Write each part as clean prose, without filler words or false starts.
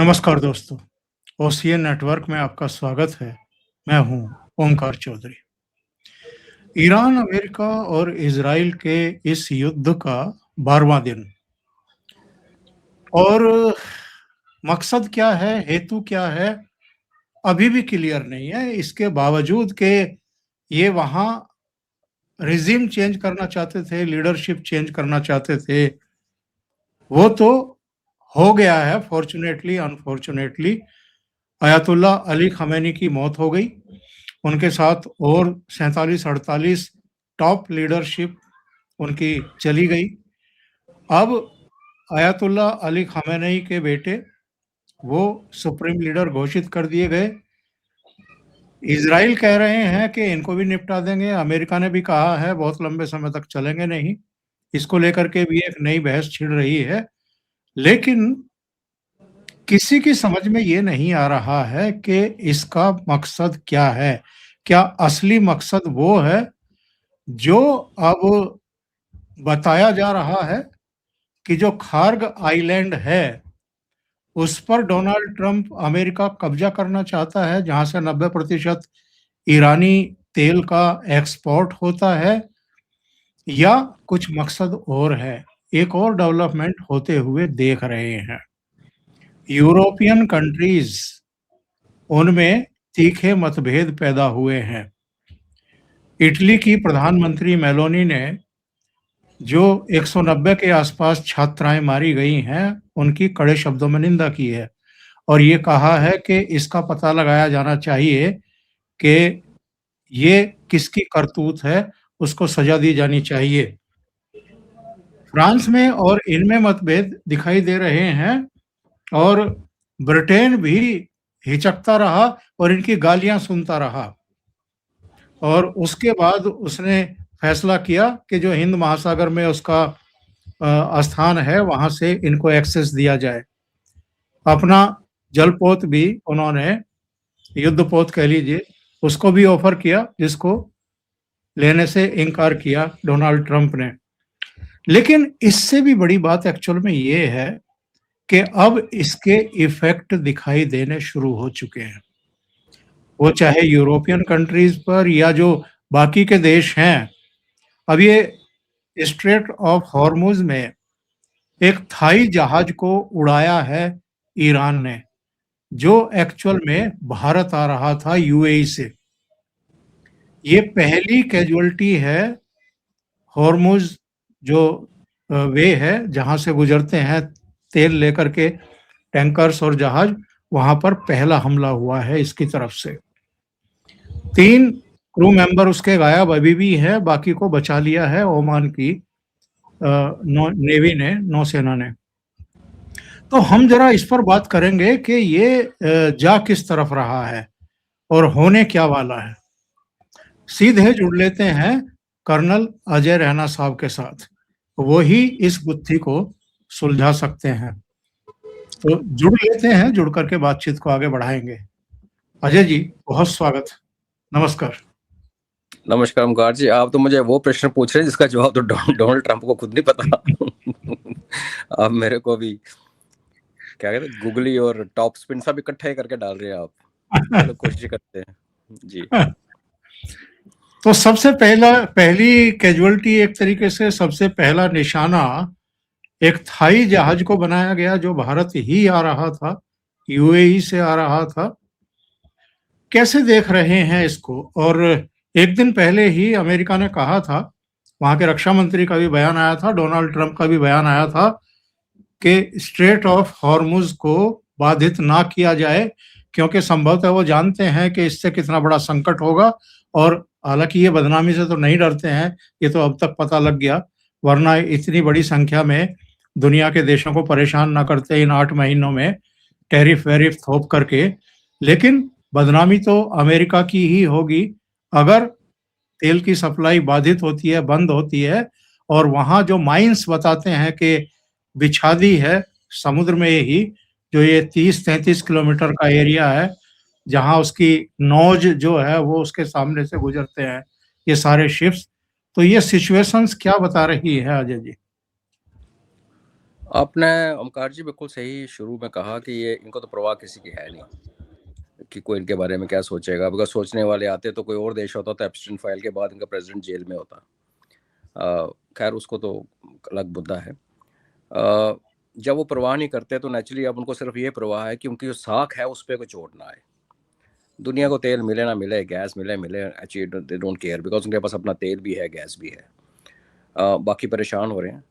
नमस्कार दोस्तों, OCN network में आपका स्वागत है। मैं हूं ओमकार चौधरी। ईरान, अमेरिका और इज़राइल के इस युद्ध का 12वां दिन और मकसद क्या है, हेतु क्या है, अभी भी क्लियर नहीं है। इसके बावजूद कि ये वहाँ रिज़िम चेंज करना चाहते थे, लीडरशिप चेंज करना चाहते थे, वो तो हो गया है फ़ॉर्च्यूनेटली, अनफ़ॉर्च्यूनेटली। अयातुल्लाह अली ख़ामेनी की मौत हो गई। उनके साथ और 47-48 टॉप लीडरशिप उनकी चली गई। अब अयातुल्लाह अली ख़ामेनी के बेटे वो सुप्रीम लीडर घोषित कर दिए गए। इज़राइल कह रहे हैं कि इनको भी निपटा देंगे। अमेरिका ने भी कहा है बहुत लंबे समय तक चलेंगे नहीं। इसको लेकर के भी एक नई बहस छिड़ रही है। लेकिन किसी की समझ में ये नहीं आ रहा है कि इसका मकसद क्या है? क्या असली मकसद वो है जो अब बताया जा रहा है कि जो खार्ग आइलैंड है, उस पर डोनाल्ड ट्रंप अमेरिका कब्जा करना चाहता है, जहाँ से 90% ईरानी तेल का एक्सपोर्ट होता है, या कुछ मकसद और है? एक और डेवलपमेंट होते हुए देख रहे हैं। यूरोपियन कंट्रीज़, उनमें तीखे मतभेद पैदा हुए हैं। इटली की प्रधानमंत्री मेलोनी ने जो 190 के आसपास छात्राएं मारी गई हैं, उनकी कड़े शब्दों में निंदा की है और ये कहा है कि इसका पता लगाया जाना चाहिए कि ये किसकी करतूत है, उसको सजा दी जानी चाहिए। फ्रांस में और इनमें मतभेद दिखाई दे रहे हैं और ब्रिटेन भी हिचकता रहा और इनकी गालियां सुनता रहा और उसके बाद उसने फैसला किया कि जो हिंद महासागर में उसका स्थान है, वहाँ से इनको एक्सेस दिया जाए। अपना जलपोत भी उन्होंने, युद्धपोत कह लीजिए, उसको भी ऑफ़र किया, जिसको लेने से इनकार किया डोनाल्ड ट्रंप ने। लेकिन इससे भी बड़ी बात एक्चुअल में ये है कि अब इसके इफ़ेक्ट दिखाई देने शुरू हो चुके हैं। वो चाहे यूरोपियन कंट्रीज़ पर या जो बाकी के देश हैं। अब ये स्ट्रेट ऑफ हॉर्मुज़ में एक थाई जहाज को उड़ाया है ईरान ने, जो एक्चुअल में भारत आ रहा था यूएई से। ये पहली कैजुअल्टी है हॉर्मुज़ जो वे है जहाँ से गुजरते हैं तेल लेकर के टैंकर्स और जहाज, वहाँ पर पहला हमला हुआ है इसकी तरफ से। 3 क्रू मेंबर उसके गायब अभी भी हैं, बाकी को बचा लिया है ओमान की नेवी ने, नौसेना ने। तो हम ज़रा इस पर बात करेंगे कि ये जा किस तरफ रहा है और होने क्या वाला है। सीधे जुड़ लेते हैं कर्नल अजय रैना साहब के साथ। वो ही इस गुत्थी को सुलझा सकते हैं। तो जुड़ लेते हैं, जुड़ करके बातचीत को आगे बढ़ाएँगे। अजय जी, बहुत स्वागत। नमस्कार। नमस्कार ओमकार जी, आप तो मुझे वो प्रश्न पूछ रहे हैं जिसका जवाब तो डोनाल्ड ट्रंप को खुद नहीं पता। आप मेरे को भी क्या कहते हैं गूगली और टॉप स्पिन सब इकट्ठे करके डाल रहे हैं आप। चलो कोशिश करते हैं। जी। तो सबसे पहली कैजुअल्टी, एक तरीके से सबसे पहला निशाना एक थाई जहाज को बनाया गया जो भारत ही आ रहा था, यूएई से आ रहा था। कैसे देख रहे हैं इसको? और एक दिन पहले ही अमेरिका ने कहा था, वहाँ के रक्षा मंत्री का भी बयान आया था, डोनाल्ड ट्रंप का भी बयान आया था कि स्ट्रेट ऑफ हॉर्मुज़ को बाधित ना किया जाए, क्योंकि संभवतः वो जानते हैं कि इससे कितना बड़ा संकट होगा। और हालाँकि ये बदनामी से तो नहीं डरते हैं, ये तो अब तक पता लग गया, वरना इतनी बड़ी संख्या में दुनिया के देशों को परेशान ना करते इन 8 महीनों में टैरिफ-वैरिफ थोप करके। लेकिन बदनामी तो अमेरिका की ही होगी अगर तेल की सप्लाई बाधित होती है, बंद होती है और वहाँ जो माइन्स बताते हैं कि बिछा दी है समुद्र में ही, जो ये 30-33 किलोमीटर का एरिया है, जहाँ उसकी नौज जो है वो उसके सामने से गुजरते हैं ये सारे शिप्स। तो ये सिचुएशंस क्या बता रही है अजय जी? आपने ओमकार जी बिल्कुल सही शुरू में कहा कि ये इनको तो परवाह किसी की है नहीं कि कोई इनके बारे में क्या सोचेगा, अगर सोचने वाले आते तो कोई और देश होता तो एप्स्टीन फाइल के बाद इनका प्रेसिडेंट जेल में होता। खैर उसको तो अलग मुद्दा है। जब वो परवाह नहीं करते तो नेचुरली अब उनको सिर्फ ये परवाह है कि उनकी जो साख है उस पर कोई चोट ना आए। दुनिया को तेल मिले ना मिले, गैस मिले मिले, actually they don't care because उनके पास अपना तेल भी है, गैस भी है। बाकी परेशान हो रहे हैं।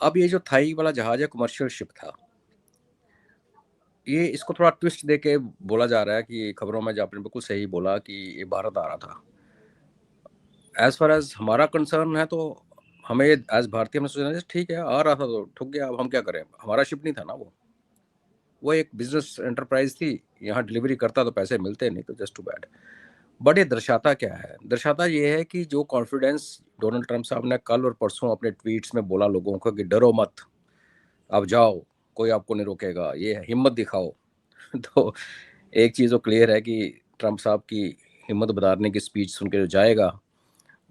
अब ये जो थाई वाला जहाज है, कमर्शियल शिप था, ये इसको थोड़ा ट्विस्ट दे के बोला जा रहा है कि खबरों में, जो आपने बिल्कुल सही बोला कि ये भारत आ रहा था। एज फार एज हमारा कंसर्न है तो हमें एज भारतीय में सोचना ठीक है, आ रहा था तो ठुक गया, अब हम क्या करें, हमारा शिप नहीं था ना वो एक बिजनेस एंटरप्राइज थी, यहाँ डिलीवरी करता तो पैसे मिलते नहीं, तो जस्ट टू बैड। बट ये दर्शाता क्या है? दर्शाता ये है कि जो कॉन्फिडेंस डोनाल्ड ट्रंप साहब ने कल और परसों अपने ट्वीट्स में बोला लोगों को कि डरो मत, अब जाओ, कोई आपको नहीं रोकेगा, ये हिम्मत दिखाओ। तो एक चीज़ तो क्लियर है कि ट्रंप साहब की हिम्मत बताने की स्पीच सुन के जो जाएगा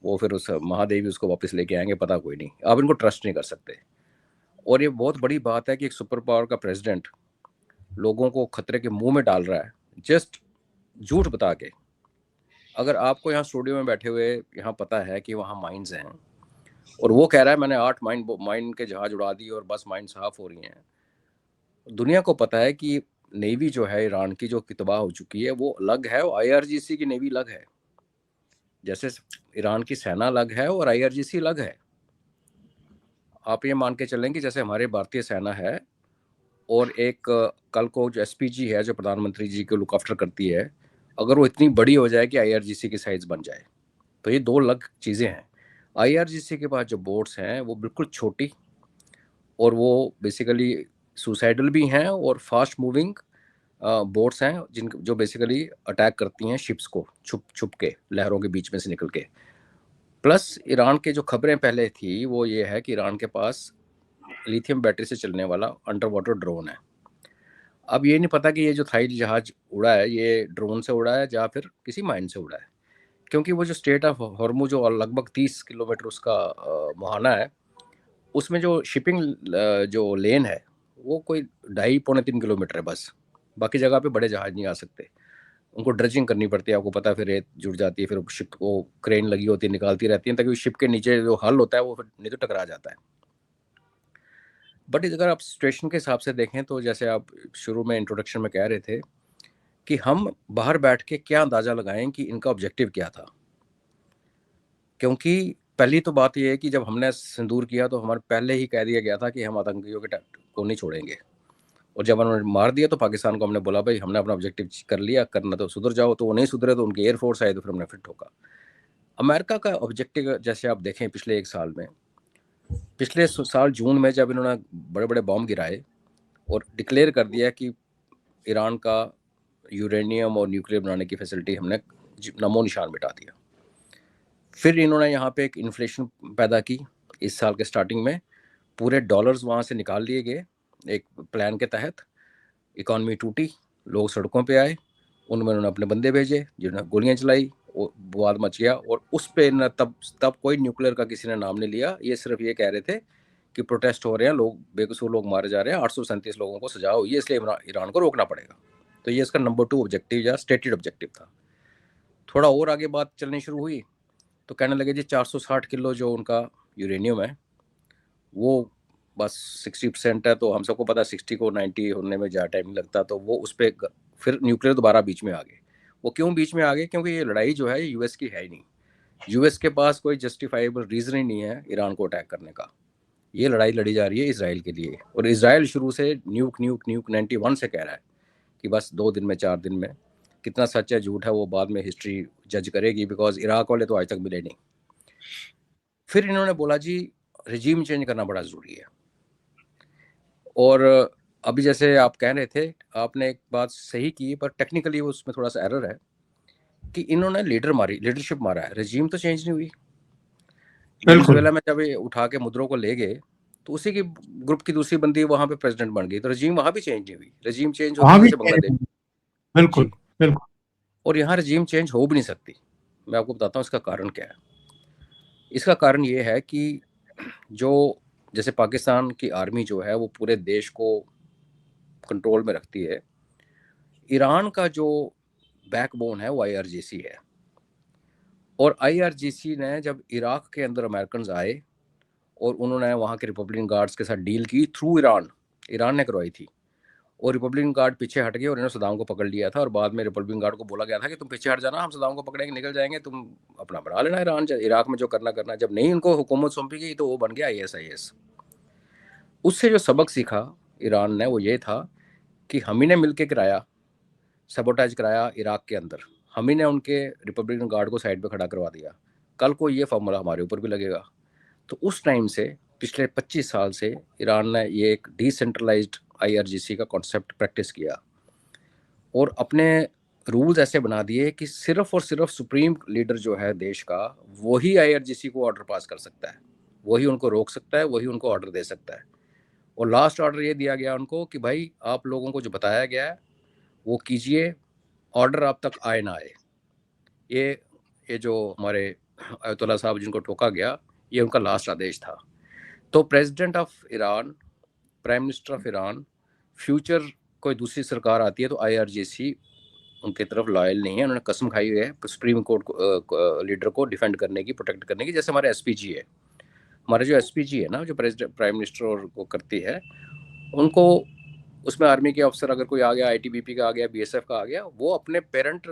वो फिर उस महादेवी उसको वापस लेके आएंगे, पता कोई नहीं। आप इनको ट्रस्ट नहीं कर सकते। और ये बहुत बड़ी बात है कि एक सुपर पावर का प्रेसिडेंट लोगों को खतरे के मुंह में डाल रहा है जस्ट झूठ बता के। अगर आपको यहाँ स्टूडियो में बैठे हुए यहाँ पता है कि वहाँ माइंस हैं और वो कह रहा है मैंने 8 माइन के जहाज उड़ा दिए और बस माइन साफ हो रही हैं, दुनिया को पता है कि नेवी जो है ईरान की जो तबाह हो चुकी है वो अलग है, और आईआरजीसी की नेवी अलग है। जैसे ईरान की सेना अलग है और आईआरजीसी अलग है। आप ये मान के चलें कि जैसे हमारे भारतीय सेना है और एक कल को जो एसपीजी है जो प्रधानमंत्री जी को लुक आफ्टर करती है, अगर वो इतनी बड़ी हो जाए कि आईआरजीसी की साइज बन जाए, तो ये दो अलग चीज़ें हैं। आईआरजीसी के पास जो बोट्स हैं वो बिल्कुल छोटी और वो बेसिकली सुसाइडल भी हैं और फास्ट मूविंग बोट्स हैं जो बेसिकली अटैक करती हैं शिप्स को छुप छुप के, लहरों के बीच में से निकल के। प्लस ईरान के जो खबरें पहले थी वो ये है कि ईरान के पास लिथियम बैटरी से चलने वाला अंडर वाटर ड्रोन है। अब ये नहीं पता कि ये जो थाई जहाज उड़ा है ये ड्रोन से उड़ा है या फिर किसी माइन से उड़ा है, क्योंकि वो जो स्टेट ऑफ हॉर्मुज जो लगभग 30 किलोमीटर उसका मुहाना है, उसमें जो शिपिंग जो लेन है वो कोई 2.5-3 किलोमीटर है बस। बाकी जगह पे बड़े जहाज नहीं आ सकते, उनको ड्रेजिंग करनी पड़ती है, आपको पता है, फिर रेत जुड़ जाती है, फिर शिप को क्रेन लगी होती है निकालती रहती है ताकि शिप के नीचे जो हल होता है वो फिर नहीं तो टकरा जाता है। बट अगर आप सिचुएशन के हिसाब से देखें तो जैसे आप शुरू में इंट्रोडक्शन में कह रहे थे कि हम बाहर बैठ के क्या अंदाज़ा लगाएं कि इनका ऑब्जेक्टिव क्या था, क्योंकि पहली तो बात यह है कि जब हमने सिंदूर किया तो हमारे पहले ही कह दिया गया था कि हम आतंकियों के को नहीं छोड़ेंगे, और जब उन्होंने मार दिया तो पाकिस्तान को हमने बोला भाई हमने अपना ऑब्जेक्टिव कर लिया, करना तो सुधर जाओ, तो वो नहीं सुधरे तो उनकी एयरफोर्स आई तो फिर हमने फिर ठोका। अमेरिका का ऑब्जेक्टिव जैसे आप देखें पिछले 1 साल में, पिछले साल जून में जब इन्होंने बड़े बड़े बॉम्ब गिराए और डिक्लेयर कर दिया कि ईरान का यूरेनियम और न्यूक्लियर बनाने की फैसिलिटी हमने नमो निशान मिटा दिया। फिर इन्होंने यहाँ पे एक इन्फ्लेशन पैदा की इस साल के स्टार्टिंग में, पूरे डॉलर्स वहाँ से निकाल लिए गए एक प्लान के तहत, इकॉनमी टूटी, लोग सड़कों पे आए, उनमें उन्होंने अपने बंदे भेजे जिन्होंने गोलियां चलाई, विवाद मच गया, और उस पे न तब कोई न्यूक्लियर का किसी ने नाम नहीं लिया। ये सिर्फ ये कह रहे थे कि प्रोटेस्ट हो रहे हैं, लोग बेकसूर लोग मारे जा रहे हैं, 837 लोगों को सजा हुई है, इसलिए ईरान को रोकना पड़ेगा। तो ये इसका नंबर 2 ऑब्जेक्टिव या स्टेटेड ऑब्जेक्टिव था। थोड़ा और आगे बात चलनी शुरू हुई तो कहने लगे जी 460 किलो जो उनका यूरेनियम है वो बस 60% है, तो हम सबको पता है 60 को 90 होने में ज़्यादा टाइम नहीं लगता, तो वो उस पर फिर न्यूक्लियर दोबारा बीच में आ गए। वो क्यों बीच में आ गए? क्योंकि ये लड़ाई जो है यूएस की है ही नहीं, यूएस के पास कोई जस्टिफाइबल रीज़न ही नहीं है ईरान को अटैक करने का। ये लड़ाई लड़ी जा रही है इसराइल के लिए, और इसराइल शुरू से न्यूक न्यूक न्यूक 91 से कह रहा है कि बस 2 दिन में 4 दिन में। कितना सच है झूठ है वो बाद में हिस्ट्री जज करेगी, बिकॉज इराक वाले तो आज तक मिले नहीं। फिर इन्होंने बोला जी रिजीम चेंज करना बड़ा ज़रूरी है, और अभी जैसे आप कह रहे थे, आपने एक बात सही की, पर टेक्निकली उसमें थोड़ा सा एरर है कि इन्होंने लीडरशिप मारा है, रजीम तो चेंज नहीं हुई। वेनेजुएला में जब उठा के मुद्रो को ले गए तो उसी की ग्रुप की दूसरी बंदी वहां पे प्रेसिडेंट बन गई, तो रजीम वहां भी चेंज नहीं हुई। रजीम चेंज होती है जैसे बांग्लादेश, बिल्कुल बिल्कुल, और यहाँ रजीम चेंज हो भी नहीं सकती। मैं आपको बताता हूँ इसका कारण क्या है। इसका कारण ये है कि जो जैसे पाकिस्तान की आर्मी जो है वो पूरे देश को कंट्रोल में रखती है, ईरान का जो बैकबोन है वो IRGC है। और IRGC ने जब इराक के अंदर अमेरिकन आए और उन्होंने वहाँ के रिपब्लिकन गार्ड्स के साथ डील की थ्रू ईरान, ईरान ने करवाई थी, और रिपब्लिकन गार्ड पीछे हट गए और इन्होंने सदाम को पकड़ लिया था। और बाद में रिपब्लिकन गार्ड को बोला गया था कि तुम पीछे हट जाना, हम सदाम को पकड़ेंगे, निकल जाएंगे, तुम अपना बना लेना ईरान, इराक में जो करना करना। जब नहीं उनको हुकूमत सौंपी गई तो वो बन गया ISIS। उससे जो सबक सीखा ईरान ने वो ये था कि हम ही ने मिलकर कराया, सबोटाइज कराया इराक के अंदर, हम ही ने उनके रिपब्लिकन गार्ड को साइड पे खड़ा करवा दिया, कल को ये फॉर्मूला हमारे ऊपर भी लगेगा। तो उस टाइम से पिछले 25 साल से ईरान ने ये एक डिसेंट्रलाइज्ड IRGC का कॉन्सेप्ट प्रैक्टिस किया और अपने रूल्स ऐसे बना दिए कि सिर्फ और सिर्फ सुप्रीम लीडर जो है देश का वही IRGC को ऑर्डर पास कर सकता है, वही उनको रोक सकता है, वही उनको ऑर्डर दे सकता है। और लास्ट ऑर्डर ये दिया गया उनको कि भाई आप लोगों को जो बताया गया है वो कीजिए, ऑर्डर आप तक आए ना आए। ये जो हमारे अयतुल्ला साहब जिनको ठोका गया, ये उनका लास्ट आदेश था। तो president of Iran, prime minister of Iran, future कोई दूसरी सरकार आती है तो IRGC उनकी तरफ लॉयल नहीं है। उन्होंने कसम खाई हुई है सुप्रीम कोर्ट लीडर को डिफेंड करने की, प्रोटेक्ट करने की। जैसे हमारे SPG है, हमारे जो SPG है ना, जो प्रेसिडेंट प्राइम मिनिस्टर और को करती है, उनको उसमें आर्मी के अफसर अगर कोई आ गया, ITBP का आ गया, BSF का आ गया, वो अपने पेरेंट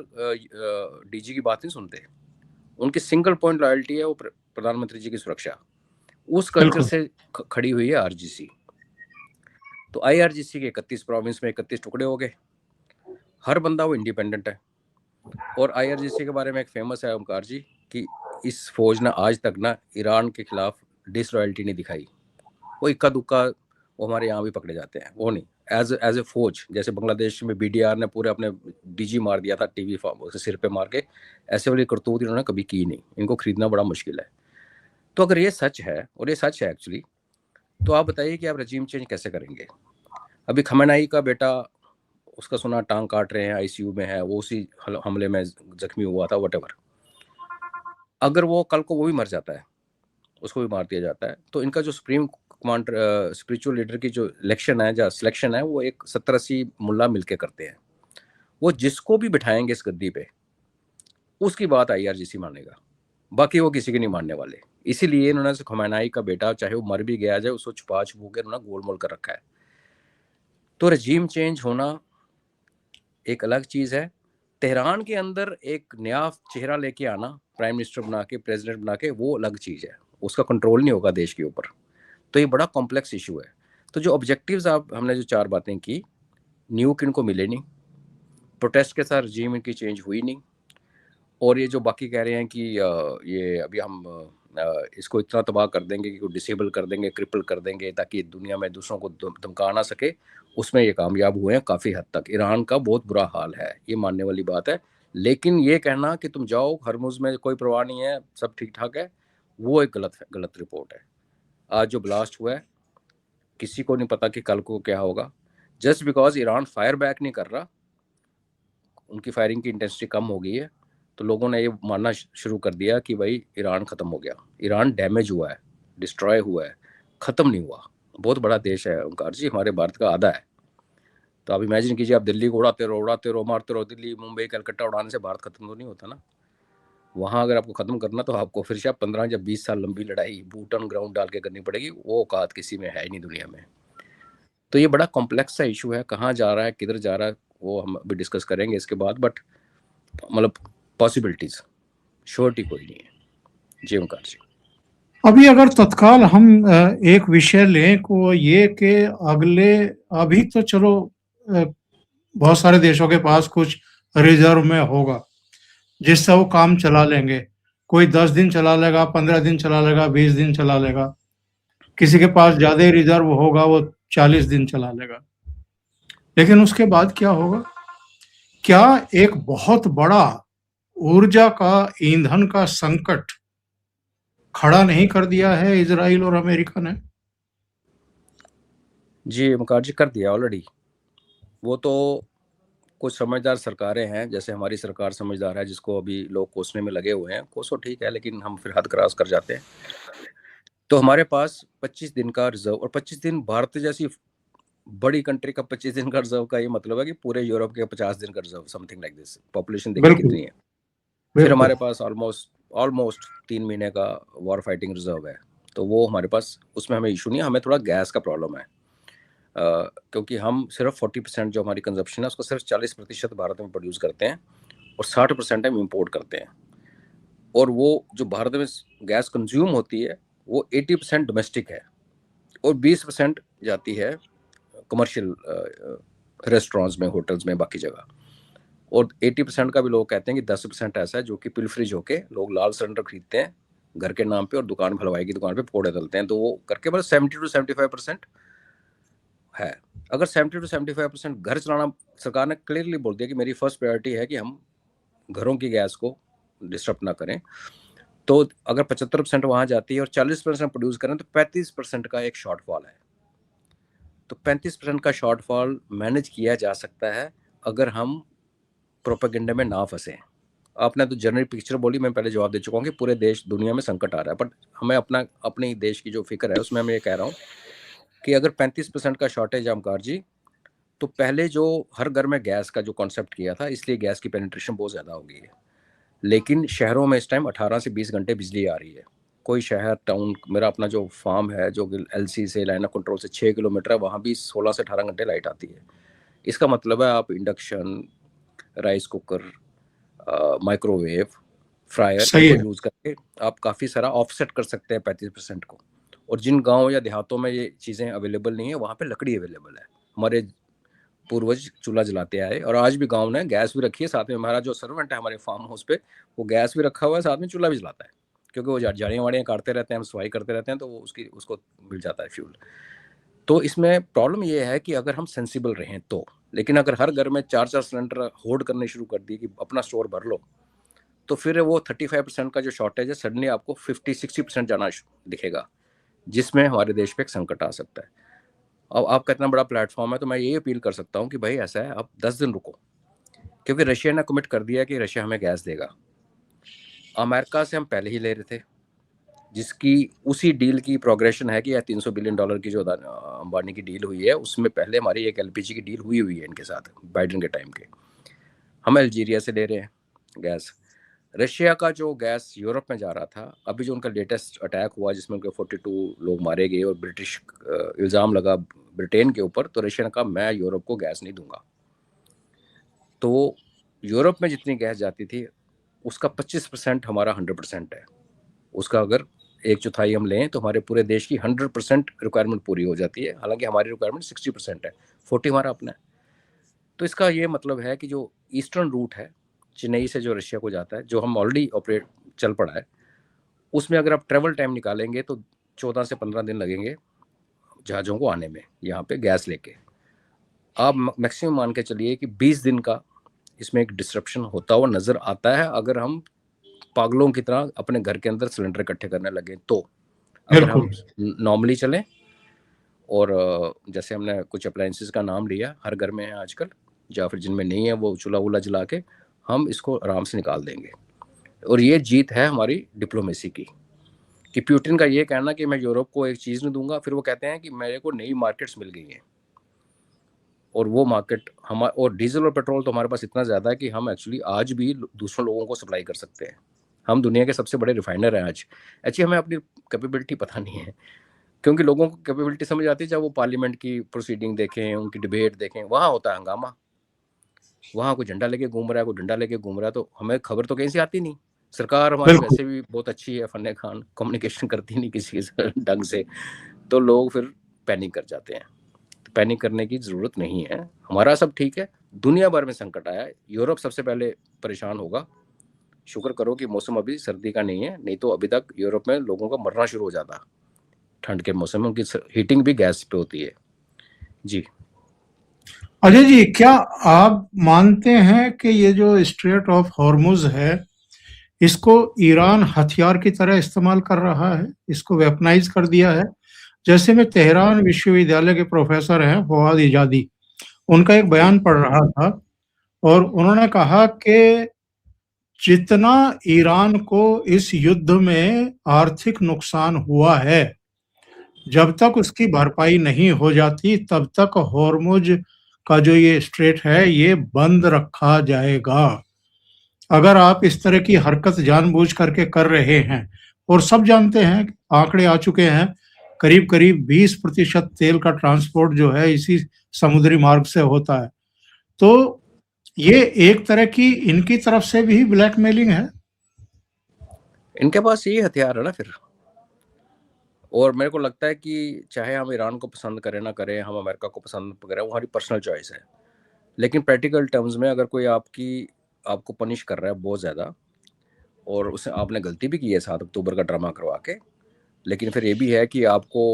DG की बात नहीं सुनते। उनकी सिंगल पॉइंट लॉयल्टी है वो प्रधानमंत्री जी की सुरक्षा। उस कल्चर बिल्कुल। से खड़ी हुई है RGC। तो IRGC के 31 प्रोविंस में 31 टुकड़े हो गए, हर बंदा वो इंडिपेंडेंट है। और IRGC के बारे में एक फेमस है ओमकार जी कि इस फौज ने आज तक ना ईरान के खिलाफ डिसलॉयल्टी नहीं दिखाई। वो इक्का दुक्का वो हमारे यहाँ भी पकड़े जाते हैं, वो नहीं, एज ए फौज। जैसे बांग्लादेश में BDR ने पूरे अपने DG मार दिया था TV सिर पे मार के, ऐसे वाली करतूत इन्होंने कभी की नहीं। इनको खरीदना बड़ा मुश्किल है। तो अगर ये सच है, और ये सच है एक्चुअली, तो आप बताइए कि आप रजीम चेंज कैसे करेंगे। अभी खमेनाई का बेटा, उसका सुना टांग काट रहे हैं, ICU में है, वो उसी हमले में जख्मी हुआ था, वटेवर। अगर वो कल को वो भी मर जाता है, उसको भी मार दिया जाता है, तो इनका जो सुप्रीम कमांडर स्पिरिचुअल लीडर की जो इलेक्शन है, जो सिलेक्शन है, वो एक 70-80 मुल्ला मिलके करते हैं। वो जिसको भी बिठाएंगे इस गद्दी पे उसकी बात IRGC मानेगा, बाकी वो किसी की नहीं मानने वाले। इसीलिए इन्होंने खमेनाई का बेटा चाहे वो मर भी गया जाए, उसको छुपा छुपू के उन्होंने गोलमोल कर रखा है। तो रजीम चेंज होना एक अलग चीज़ है, तेहरान के अंदर एक नया चेहरा लेके आना, प्राइम मिनिस्टर बना के, प्रेसिडेंट बना के, वो अलग चीज़ है। उसका कंट्रोल नहीं होगा देश के ऊपर। तो ये बड़ा कॉम्प्लेक्स इशू है। तो जो ऑब्जेक्टिव्स आप हमने जो 4 बातें की, न्यूक इनको मिले नहीं, प्रोटेस्ट के साथ रजीम इनकी चेंज हुई नहीं, और ये जो बाकी कह रहे हैं कि ये अभी हम इसको इतना तबाह कर देंगे कि डिसेबल कर देंगे, क्रिपल कर देंगे, ताकि दुनिया में दूसरों को धमका ना सके, उसमें ये कामयाब हुए हैं काफ़ी हद तक। ईरान का बहुत बुरा हाल है, ये मानने वाली बात है। लेकिन ये कहना कि तुम जाओ हरमुज़ में कोई परवाह नहीं है, सब ठीक ठाक है, वो एक गलत रिपोर्ट है। आज जो ब्लास्ट हुआ है, किसी को नहीं पता कि कल को क्या होगा। Just because Iran fire back नहीं कर रहा, उनकी फायरिंग की इंटेंसिटी कम हो गई है, तो लोगों ने ये मानना शुरू कर दिया कि भाई ईरान ख़त्म हो गया। ईरान डैमेज हुआ है, डिस्ट्रॉय हुआ है, ख़त्म नहीं हुआ। बहुत बड़ा देश है ओंकार जी, हमारे भारत का आधा है। तो आप इमेजिन कीजिए, आप दिल्ली को उड़ाते रहो, मारते रहो, दिल्ली मुंबई कलकत्ता उड़ाने से भारत ख़त्म तो नहीं होता ना। वहाँ अगर आपको ख़त्म करना तो आपको फिर शायद 15 या 20 साल लंबी लड़ाई बूट ऑन ग्राउंड डाल के करनी पड़ेगी, वो औकात किसी में है ही नहीं दुनिया में। तो ये बड़ा कॉम्प्लेक्स सा इशू है, कहाँ जा रहा है, किधर जा रहा है, वो हम अभी डिस्कस करेंगे इसके बाद। बट मतलब पॉसिबिलिटीज, श्योरिटी कोई नहीं है। जी ओंकार जी। अभी अगर तत्काल हम एक विषय लें को ये कि अगले, अभी तो चलो बहुत सारे देशों के पास कुछ रिजर्व में होगा जिससे वो काम चला लेंगे। कोई 10 दिन चला लेगा, 15 दिन चला लेगा, 20 दिन चला लेगा। किसी के पास ज्यादा ही रिजर्व होगा, वो 40 दिन चला लेगा। लेकिन उसके बाद क्या होगा? क्या एक बहुत बड़ा ऊर्जा का, ईंधन का संकट खड़ा नहीं कर दिया है इजराइल और अमेरिका ने? जी ओंकार जी, कर दिया ऑलरेडी। वो तो कुछ समझदार सरकारें हैं, जैसे हमारी सरकार समझदार है, जिसको अभी लोग कोसने में लगे हुए हैं। कोसो ठीक है, लेकिन हम फिर हद क्रॉस कर जाते हैं। तो हमारे पास 25 दिन का रिजर्व, और 25 दिन भारत जैसी बड़ी कंट्री का 25 दिन का रिजर्व का ये मतलब है कि पूरे यूरोप के 50 दिन का reserve, something like this. Population देखिए कितनी है। फिर हमारे पास ऑलमोस्ट 3 महीने का वॉर फाइटिंग रिजर्व है, तो वो हमारे पास, उसमें हमें इशू नहीं है। हमें थोड़ा गैस का प्रॉब्लम है, क्योंकि हम सिर्फ 40% जो हमारी कंजप्शन है उसको सिर्फ 40% भारत में प्रोड्यूस करते हैं और 60% हम इम्पोर्ट करते हैं। और वो जो भारत में गैस कंज्यूम होती है वो 80% डोमेस्टिक है और 20% जाती है कमर्शियल रेस्टोरेंट्स में, होटल्स में, बाकी जगह। और 80% का भी लोग कहते हैं कि 10% ऐसा है जो कि पिल फ्रिज होके लोग लाल सिलेंडर खरीदते हैं घर के नाम पे और दुकान, हलवाई की दुकान पे फोड़े डालते हैं, तो वो करके बस 70 to 75% है। अगर 70 to 75% घर चलाना, सरकार ने क्लियरली बोल दिया कि मेरी फर्स्ट प्रायोरिटी है कि हम घरों की गैस को डिस्टर्ब ना करें, तो अगर 75% वहां जाती है और 40% प्रोड्यूस करें तो 35% का एक शॉर्टफॉल है। तो 35% का शॉर्टफॉल मैनेज किया जा सकता है अगर हम प्रोपेगेंडा में ना फंसे। आपने तो जनरल पिक्चर बोली, मैं पहले जवाब दे चुका हूँ कि पूरे देश दुनिया में संकट आ रहा है, बट हमें अपने देश की जो फिक्र है उसमें मैं ये कह रहा हूँ कि अगर 35% का शॉर्टेज है ओमकार जी, तो पहले जो हर घर में गैस का जो कॉन्सेप्ट किया था, इसलिए गैस की पेनिट्रेशन बहुत ज़्यादा हो गई है। लेकिन शहरों में इस टाइम 18 से 20 घंटे बिजली आ रही है। कोई शहर, टाउन, मेरा अपना जो फार्म है जो LC से, लाइन ऑफ कंट्रोल से 6 किलोमीटर है, वहाँ भी 16 से 18 घंटे लाइट आती है। इसका मतलब है आप induction, rice cooker, microwave, fryer, इनको यूज़ करके आप काफ़ी सारा ऑफसेट कर सकते हैं 35% को। और जिन गाँव या देहातों में ये चीज़ें अवेलेबल नहीं है, वहाँ पे लकड़ी अवेलेबल है। हमारे पूर्वज चूल्हा जलाते आए और आज भी गाँव ने गैस भी रखी है, साथ में हमारा जो सर्वेंट है हमारे फार्म हाउस पे, वो गैस भी रखा हुआ है, साथ में चूल्हा भी जलाता है, क्योंकि वो झाड़ियाँ वाड़ियाँ काटते रहते हैं, हम सफाई करते रहते हैं, तो वो उसको मिल जाता है फ्यूल। तो इसमें प्रॉब्लम ये है कि अगर हम सेंसिबल रहें तो, लेकिन अगर हर घर में 4-4 सिलेंडर होल्ड करने शुरू कर दिए कि अपना स्टोर भर लो, तो फिर वो 35% का जो शॉर्टेज है सडनली आपको 50-60% जाना दिखेगा, जिसमें हमारे देश पे एक संकट आ सकता है। अब आपका इतना बड़ा प्लेटफॉर्म है, तो मैं ये अपील कर सकता हूँ कि भाई ऐसा है, आप 10 दिन रुको, क्योंकि रशिया ने कमिट कर दिया कि रशिया हमें गैस देगा। अमेरिका से हम पहले ही ले रहे थे, जिसकी उसी डील की प्रोग्रेशन है कि यह $300 बिलियन की जो अंबानी की डील हुई है, उसमें पहले हमारी एक LPG की डील हुई है इनके साथ बाइडेन के टाइम के। हम अल्जीरिया से ले रहे हैं गैस। रशिया का जो गैस यूरोप में जा रहा था, अभी जो उनका लेटेस्ट अटैक हुआ जिसमें उनके 42 लोग मारे गए और ब्रिटिश इल्ज़ाम लगा ब्रिटेन के ऊपर, तो रशिया ने कहा मैं यूरोप को गैस नहीं दूंगा। तो यूरोप में जितनी गैस जाती थी उसका 25% हमारा 100% है। उसका अगर 1/4 हम लें तो हमारे पूरे देश की 100% रिक्वायरमेंट पूरी हो जाती है, हालांकि हमारी रिक्वायरमेंट 60% है, 40 हमारा अपना है। तो इसका ये मतलब है कि जो ईस्टर्न रूट है चेन्नई से जो रशिया को जाता है, जो हम ऑलरेडी ऑपरेट चल पड़ा है, उसमें अगर आप ट्रेवल टाइम निकालेंगे तो 14 से 15 दिन लगेंगे जहाज़ों को आने में यहाँ पे गैस लेके। आप मैक्सिमम मान के चलिए कि 20 दिन का इसमें एक डिस्ट्रप्शन होता हुआ नज़र आता है अगर हम पागलों की तरह अपने घर के अंदर सिलेंडर इकट्ठे करने लगे। तो अगर हम नॉर्मली चलें और जैसे हमने कुछ अप्लायंसेस का नाम लिया, हर घर में है आजकल, या फिर जिनमें नहीं है वो चूल्हा वूल्हा जला के हम इसको आराम से निकाल देंगे। और ये जीत है हमारी डिप्लोमेसी की, कि पुतिन का ये कहना कि मैं यूरोप को एक चीज़ नहीं दूंगा, फिर वो कहते हैं कि मेरे को नई मार्केट्स मिल गई हैं, और वो मार्केट हमारा, और डीजल और पेट्रोल तो हमारे पास इतना ज़्यादा है कि हम एक्चुअली आज भी दूसरों लोगों को सप्लाई कर सकते हैं। हम दुनिया के सबसे बड़े रिफाइनर हैं आज। एक्चुअली हमें अपनी कैपेबिलिटी पता नहीं है, क्योंकि लोगों को कैपेबिलिटी समझ आती है जब वो पार्लियामेंट की प्रोसीडिंग देखें, उनकी डिबेट देखें, वहाँ होता है हंगामा, वहाँ कोई झंडा लेके घूम रहा है, कोई डंडा लेके घूम रहा है, तो हमें खबर तो कहीं से आती नहीं। सरकार हमारी वैसे भी बहुत अच्छी है, फन्ने खान, कम्युनिकेशन करती नहीं किसी ढंग से, तो लोग फिर पैनिक कर जाते हैं। तो पैनिक करने की ज़रूरत नहीं है, हमारा सब ठीक है। दुनिया भर में संकट आया, यूरोप सबसे पहले परेशान होगा। शुक्र करो कि मौसम अभी सर्दी का नहीं है, नहीं तो अभी तक यूरोप में लोगों का मरना शुरू हो जाता ठंड के मौसम में, उनकी हीटिंग भी गैस पे होती है। जी अजय जी, क्या आप मानते हैं कि ये जो स्ट्रेट ऑफ हॉर्मुज है इसको ईरान हथियार की तरह इस्तेमाल कर रहा है, इसको वेपनाइज कर दिया है? जैसे मैं तेहरान विश्वविद्यालय के प्रोफेसर हैं फवाद इजादी, उनका एक बयान पढ़ रहा था और उन्होंने कहा कि जितना ईरान को इस युद्ध में आर्थिक नुकसान हुआ है जब तक उसकी भरपाई नहीं हो जाती तब तक हॉर्मुज का जो ये स्ट्रेट है ये बंद रखा जाएगा। अगर आप इस तरह की हरकत जानबूझ करके कर रहे हैं, और सब जानते हैं, आंकड़े आ चुके हैं, करीब करीब 20% तेल का ट्रांसपोर्ट जो है इसी समुद्री मार्ग से होता है। तो ये एक तरह की इनकी तरफ से भी ब्लैकमेलिंग है। इनके पास यही हथियार है ना फिर। और मेरे को लगता है कि चाहे हम ईरान को पसंद करें ना करें, हम अमेरिका को पसंद करें, वो हमारी पर्सनल चॉइस है, लेकिन प्रैक्टिकल टर्म्स में अगर कोई आपको पनिश कर रहा है बहुत ज़्यादा, और उसे आपने गलती भी की है 7 अक्टूबर का ड्रामा करवा के, लेकिन फिर ये भी है कि आपको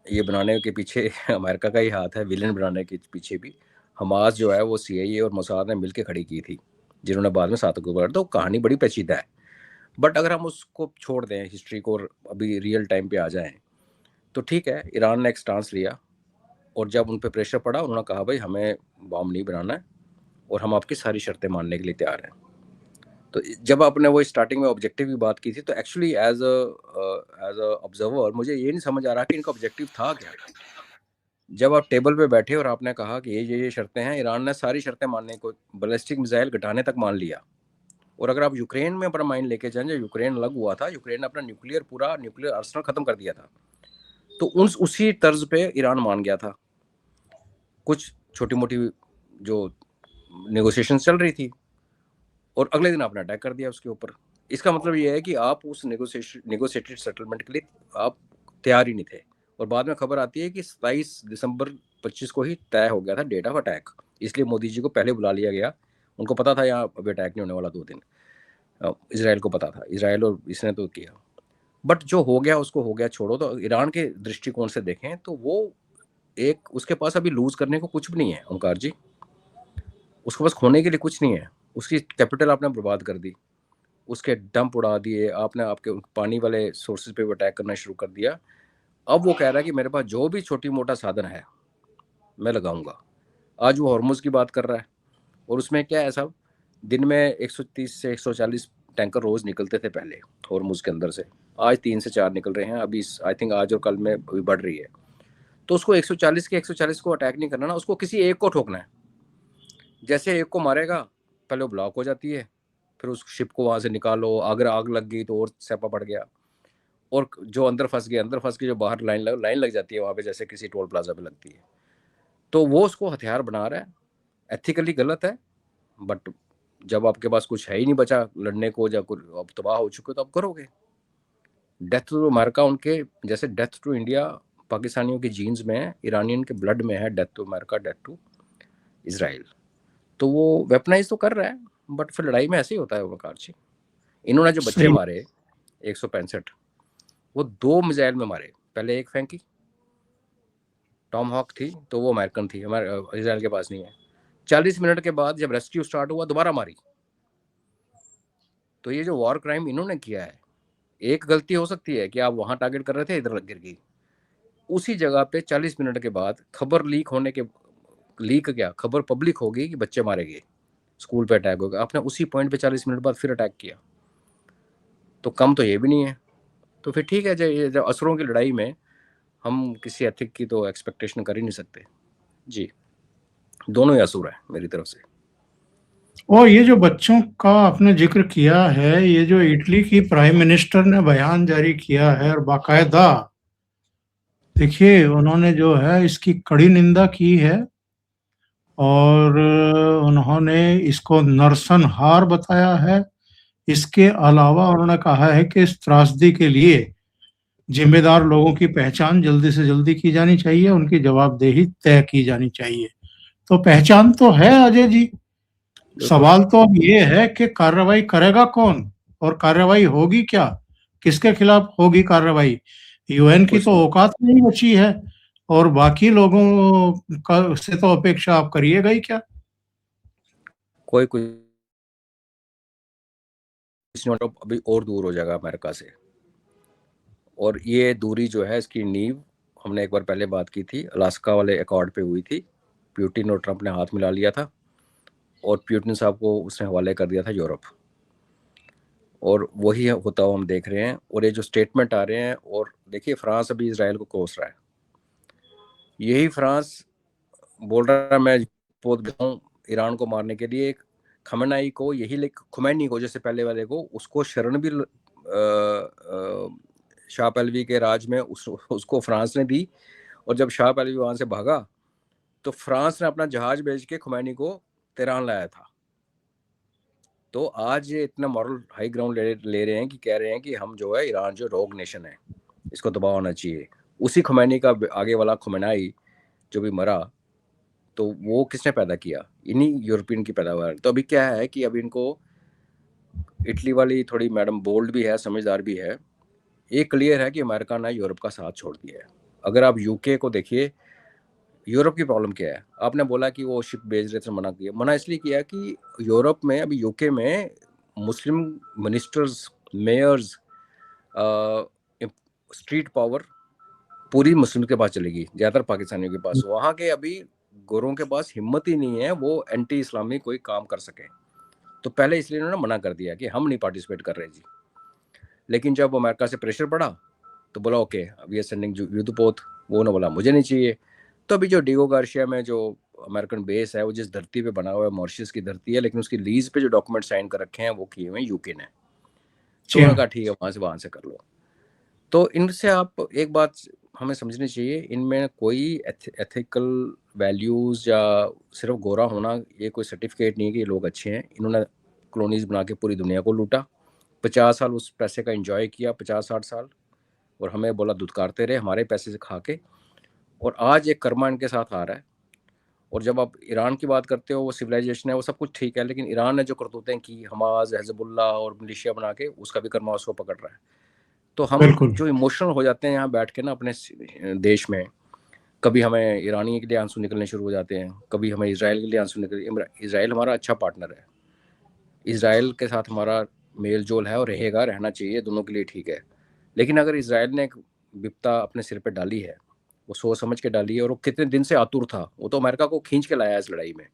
ये बनाने के पीछे अमेरिका का ही हाथ है, विलेन बनाने के पीछे भी। हमास जो है वो CIA और मोसाद ने मिलकर खड़ी की थी, जिन्होंने बाद में 7 अक्टूबर, तो कहानी बड़ी पेचीदा है। बट अगर हम उसको छोड़ दें हिस्ट्री को और अभी रियल टाइम पे आ जाएं, तो ठीक है, ईरान ने एक स्टांस लिया, और जब उन पर प्रेशर पड़ा उन्होंने कहा भाई हमें बॉम्ब नहीं बनाना है और हम आपकी सारी शर्तें मानने के लिए तैयार हैं। तो जब आपने वो स्टार्टिंग में ऑब्जेक्टिव की बात की थी, तो एक्चुअली एज अ ऑब्जर्वर मुझे ये नहीं समझ आ रहा कि इनका ऑब्जेक्टिव था क्या। जब आप टेबल पे बैठे और आपने कहा कि ये शर्तें हैं, ईरान ने सारी शर्तें मानने को, बैलिस्टिक मिसाइल घटाने तक मान लिया। और अगर आप यूक्रेन में अपना माइंड लेके जाएं, जब यूक्रेन अलग हुआ था, यूक्रेन ने अपना पूरा न्यूक्लियर आर्सेनल खत्म कर दिया था, तो उसी तर्ज पे ईरान मान गया था। कुछ छोटी मोटी जो नेगोशिएशन चल रही थी, और अगले दिन आपने अटैक कर दिया उसके ऊपर। इसका मतलब ये है कि आप उस नेगोशिएटेड सेटलमेंट के लिए आप तैयार ही नहीं थे। और बाद में खबर आती है कि 27 दिसंबर 25 को ही तय हो गया था डेट ऑफ अटैक, इसलिए मोदी जी को पहले बुला लिया गया। उनको पता था यहाँ अभी अटैक नहीं होने वाला 2 दिन, इसराइल को पता था, इसराइल और इसने तो किया। बट जो हो गया उसको हो गया, छोड़ो। तो ईरान के दृष्टिकोण से देखें तो वो उसके पास अभी लूज करने को कुछ भी नहीं है ओंकार जी, उसके पास खोने के लिए कुछ नहीं है। उसकी कैपिटल आपने बर्बाद कर दी, उसके डंप उड़ा दिए आपने, आपके पानी वाले सोर्सेज पे अटैक करना शुरू कर दिया। अब वो कह रहा है कि मेरे पास जो भी छोटी मोटा साधन है मैं लगाऊंगा। आज वो हॉर्मुज की बात कर रहा है, और उसमें क्या है साहब, दिन में 130 से 140 टैंकर रोज निकलते थे पहले हॉर्मुज के अंदर से, आज 3 से 4 निकल रहे हैं। अभी आई थिंक आज और कल में अभी बढ़ रही है। तो उसको 140 को अटैक नहीं करना ना, उसको किसी एक को ठोकना है। जैसे एक को मारेगा, पहले वो ब्लॉक हो जाती है, फिर उस शिप को वहां से निकालो, अगर आग लग गई तो और स्यापा पड़ गया, और जो अंदर फंस के जो बाहर लाइन लग जाती है वहां पे, जैसे किसी टोल प्लाजा पे लगती है। तो वो उसको हथियार बना रहा है, एथिकली गलत है। बट जब आपके पास कुछ है ही नहीं बचा लड़ने को, जब आप तबाह हो चुके हो, तो आप करोगे। डेथ टू अमेरिका उनके जैसे डेथ टू इंडिया पाकिस्तानियों की जीन्स में है, ईरानियन के ब्लड में है, death to America, death to Israel. तो वो वेपनाइज तो कर रहा है, बट फिर लड़ाई में ऐसे ही होता है वकार जी। इन्होंने जो बच्चे सही। मारे 165, वो 2 मिसाइल में मारे। पहले एक फेंकी, टॉम हॉक थी, तो वो अमेरिकन थी, हमारे इसराइल के पास नहीं है। 40 मिनट के बाद जब रेस्क्यू स्टार्ट हुआ, दोबारा मारी। तो ये जो वॉर क्राइम इन्होंने किया है, एक गलती हो सकती है कि आप वहां टारगेट कर रहे थे, इधर गिर गई। उसी जगह पे 40 मिनट के बाद खबर खबर पब्लिक होगी कि बच्चे मारे गए, स्कूल पे अटैक हो गया, आपने उसी पॉइंट पे 40 मिनट बाद फिर अटैक किया। तो कम तो ये भी नहीं है। तो फिर ठीक है, जब असरों की लड़ाई में हम किसी एथिक की तो एक्सपेक्टेशन कर ही नहीं सकते जी। दोनों ही असुर है मेरी तरफ से। और ये जो बच्चों का आपने जिक्र किया है, ये जो इटली की प्राइम मिनिस्टर ने बयान जारी किया है, और बाकायदा देखिए उन्होंने जो है इसकी कड़ी निंदा की है, और उन्होंने इसको नरसंहार बताया है। इसके अलावा उन्होंने कहा है कि इस त्रासदी के लिए जिम्मेदार लोगों की पहचान जल्दी से जल्दी की जानी चाहिए, उनकी जवाबदेही तय की जानी चाहिए। तो पहचान तो है अजय जी, सवाल तो अब ये है कि कार्रवाई करेगा कौन, और कार्रवाई होगी क्या, किसके खिलाफ होगी कार्रवाई। यूएन की तो औकात नहीं बची है, और बाकी लोगों का से तो अपेक्षा आप करिएगा ही क्या। कोई अभी और दूर हो जाएगा अमेरिका से, और ये दूरी जो है इसकी नींव हमने एक बार पहले बात की थी, अलास्का वाले अकॉर्ड पे हुई थी। प्यूटिन और ट्रंप ने हाथ मिला लिया था, और प्यूटिन साहब को उसने हवाले कर दिया था यूरोप। और वही होता हुआ हम देख रहे हैं। और ये जो स्टेटमेंट आ रहे हैं, और देखिए फ्रांस अभी इसराइल को कोस रहा है, यही फ्रांस बोल रहा है मैं बहुत हूँ ईरान को मारने के लिए। खमेनाई को यही खुमैनी को, जैसे पहले वाले को, उसको शरण भी शाह पहलवी के राज में उसको फ्रांस ने दी। और जब शाह पहलवी वहां से भागा तो फ्रांस ने अपना जहाज भेज के खुमैनी को तेहरान लाया था। तो आज ये इतना मॉरल हाई ग्राउंड ले रहे हैं कि कह रहे हैं कि हम जो है ईरान जो रोग नेशन है इसको दबा होना चाहिए। उसी खुमैनी का आगे वाला खुमैनाई जो भी मरा, तो वो किसने पैदा किया? इन्हीं यूरोपियन की पैदावार। तो अभी क्या है कि अभी इनको इटली वाली थोड़ी मैडम बोल्ड भी है, समझदार भी है। ये क्लियर है कि अमेरिका ने यूरोप का साथ छोड़ दिया है। अगर आप यूके को देखिए, यूरोप की प्रॉब्लम क्या है? आपने बोला कि वो शिप भेज रहे थे, मना किया। मना इसलिए किया कि यूरोप में, अभी यूके में मुस्लिम मिनिस्टर्स, मेयर्स, स्ट्रीट पावर पूरी मुस्लिम के पास चलेगी, ज़्यादातर पाकिस्तानियों के पास। वहाँ के अभी गोरों के पास हिम्मत ही नहीं है वो एंटी इस्लामी कोई काम कर सके। तो पहले इसलिए उन्होंने मना कर दिया कि हम नहीं पार्टिसिपेट कर रहे जी। लेकिन जब अमेरिका से प्रेशर पड़ा तो बोला ओके अब ये सेंडिंग युद्धपोत, वो ना बोला मुझे नहीं चाहिए। तो अभी जो डिगो गार्शिया में जो अमेरिकन बेस है, वो जिस धरती पे बना हुआ है, मॉरिशस की धरती है, लेकिन उसकी लीज पे जो डॉक्यूमेंट साइन कर रखे हैं वो किए हुए यूके ने। तो उन्होंने कहा ठीक है वहां से कर लो। तो इनसे आप एक बात हमें समझनी चाहिए, इनमें कोई एथिकल वैल्यूज या सिर्फ गोरा होना ये कोई सर्टिफिकेट नहीं है कि ये लोग अच्छे हैं। इन्होंने कॉलोनीज बना के पूरी दुनिया को लूटा, 50 साल उस पैसे का एंजॉय किया, 50-60 साल, और हमें बोला धुतकारते रहे हमारे पैसे से खा के। और आज एक कर्मा इनके साथ आ रहा है। और जब आप ईरान की बात करते हो, वो सिविलाइजेशन है, वो सब कुछ ठीक है, लेकिन ईरान ने जो करतूतें की, हमास, हिजबुल्ला और मिलिशिया बना के, उसका भी कर्मा उसको पकड़ रहा है। तो हम जो इमोशनल हो जाते हैं यहाँ बैठ के ना अपने देश में, कभी हमें ईरानी के लिए आंसू निकलने शुरू हो जाते हैं, कभी हमें इसराइल के लिए आंसू निकल। इसराइल हमारा अच्छा पार्टनर है, इसराइल के साथ हमारा मेल जोल है और रहेगा, रहना चाहिए, दोनों के लिए ठीक है। लेकिन अगर इसराइल ने एक विपता अपने सिर पे डाली है, वो सोच समझ के डाली है, और वो कितने दिन से आतुर था, वो तो अमेरिका को खींच के लाया इस लड़ाई में,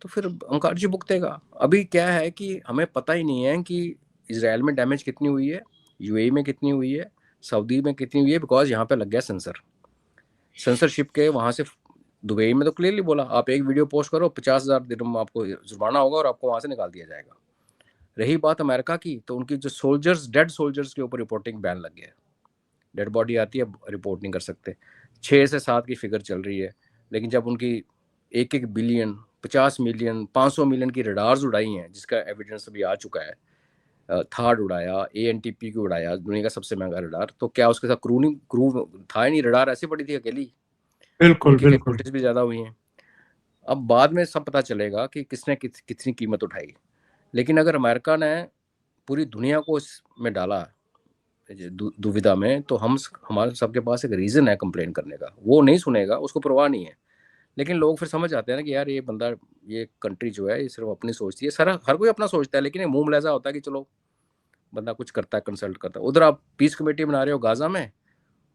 तो फिर अंकार जी भुगतेगा। अभी क्या है कि हमें पता ही नहीं है कि इसराइल में डैमेज कितनी हुई है, यूएई में कितनी हुई है, सऊदी में कितनी हुई है, बिकॉज यहाँ पे लग गया सेंसरशिप के। वहां से दुबई में तो क्लियरली बोला आप एक वीडियो पोस्ट करो 50,000 दिरहम आपको जुर्माना होगा और आपको वहां से निकाल दिया जाएगा। रही बात अमेरिका की, तो उनकी जो सोल्जर्स, डेड सोल्जर्स के ऊपर रिपोर्टिंग बैन लग गया है। डेड बॉडी आती है, रिपोर्ट नहीं कर सकते। 6 से 7 की फिगर चल रही है, लेकिन जब उनकी 1-1 बिलियन, 50 मिलियन, 500 मिलियन की रडार्स उड़ाई हैं, जिसका एविडेंस अभी आ चुका है, थार्ड उड़ाया, ANTP को उड़ाया, दुनिया का सबसे महंगा रडार, तो क्या उसके साथ क्रू था ही नहीं? रडार ऐसी पड़ी थी अकेली, उनकी कैपेबिलिटीज भी ज्यादा हुई हैं। अब बाद में सब पता चलेगा कि किसने कितनी कीमत उठाई। लेकिन अगर अमेरिका ने पूरी दुनिया को इसमें डाला दुविधा में, तो हमारे सबके पास एक रीजन है कंप्लेन करने का। वो नहीं सुनेगा, उसको परवाह नहीं है। लेकिन लोग फिर समझ आते हैं ना कि यार ये बंदा, ये कंट्री जो है ये सिर्फ अपनी सोचती है। हर कोई अपना सोचता है, लेकिन मुंह ऐसा होता है कि चलो बंदा कुछ करता है, कंसल्ट करता है। उधर आप पीस कमेटी बना रहे हो गाजा में,